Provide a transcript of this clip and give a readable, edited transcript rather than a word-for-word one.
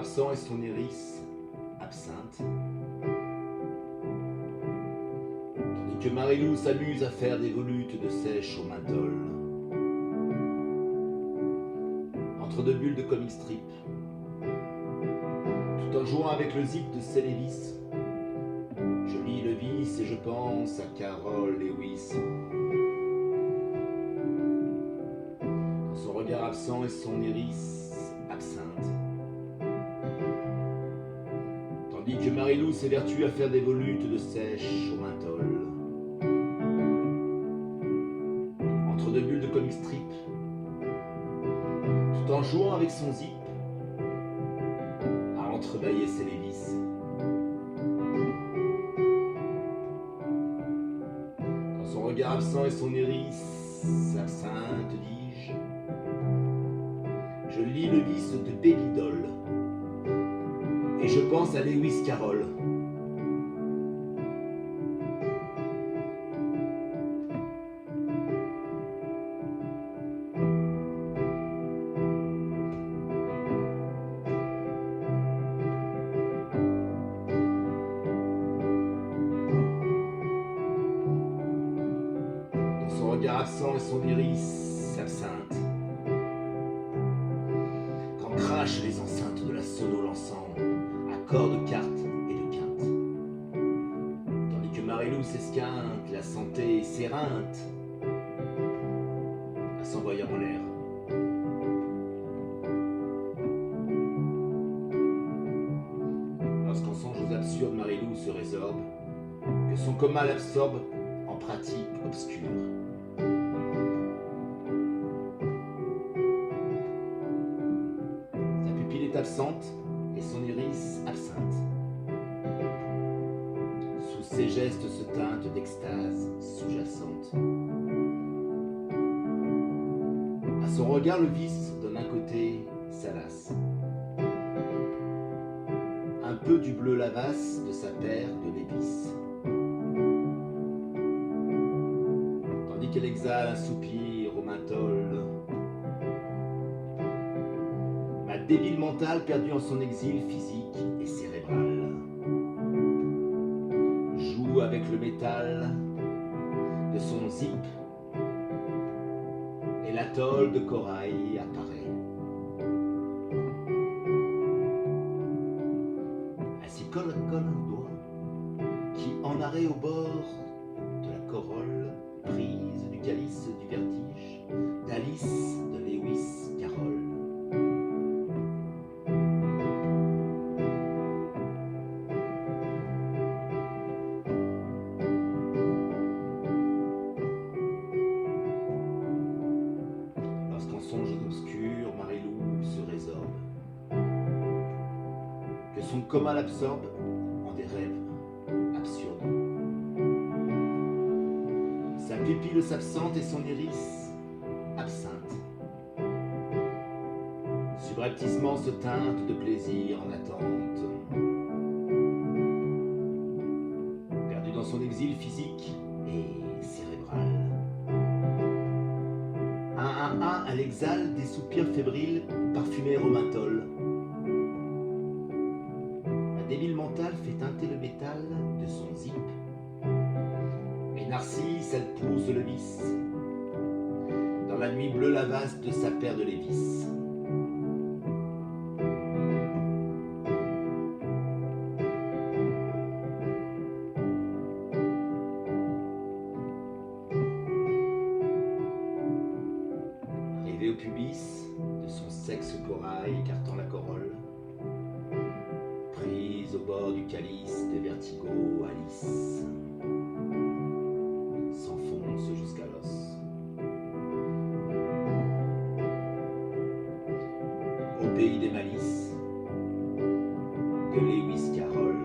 absent et son iris absinthe. Tandis que Marilou s'amuse à faire des volutes de sèche au menthol. Entre deux bulles de comic strip. Tout en jouant avec le zip de Célévis. Je lis le vice et je pense à Carol Lewis. Dans son regard absent et son iris absinthe. Tandis que Marilou s'évertue à faire des volutes de sèche au menthol. Entre deux bulles de comic strip. Tout en jouant avec son zip à entrebâiller ses lévis. Dans son regard absent et son iris absinthe, dis-je, je lis le vice de Baby Doll et je pense à Lewis Carroll. Son regard absent et son iris absinthe. Quand crachent les enceintes de la sono l'encens, à corps de cartes et de quintes. Tandis que Marilou s'esquinte, la santé s'éreinte, à s'envoyer en l'air. Lorsqu'en songe aux absurdes, Marilou se résorbe, que son coma l'absorbe en pratique obscure. Sa pupille est absente et son iris absinthe. Sous ses gestes se teinte d'extase sous-jacente. À son regard, le vice d'un côté salace. Un peu du bleu lavasse de sa paire de Lévis. Tandis qu'elle exhale un soupir au menthol. Ma débile mentale perdue en son exil physique et cérébral joue avec le métal de son zip et l'atoll de corail apparaît. Elle s'y colle un doigt qui, en arrêt au bord de la corolle prise du calice du vertige d'Alice de Lewis Carroll. Lorsqu'en songes obscurs, Marilou se résorbe, que son coma l'absorbe en des rêves absurdes. Sa pupille s'absente et son iris absinthe. Subrepticement se teinte de plaisir en attente. Perdu dans son exil physique et cérébral. Elle exhale des soupirs fébriles parfumés au menthol. La débile mentale fait teinter le métal de son zip. Et Narcisse, elle pousse le vice dans la nuit bleue lavasse de sa paire de Lévis. Arrivé au pubis de son sexe corail écartant la corolle, prise au bord du calice des vertigos, Alice s'enfonce jusqu'à l'os. Au pays des malices de Lewis Carroll.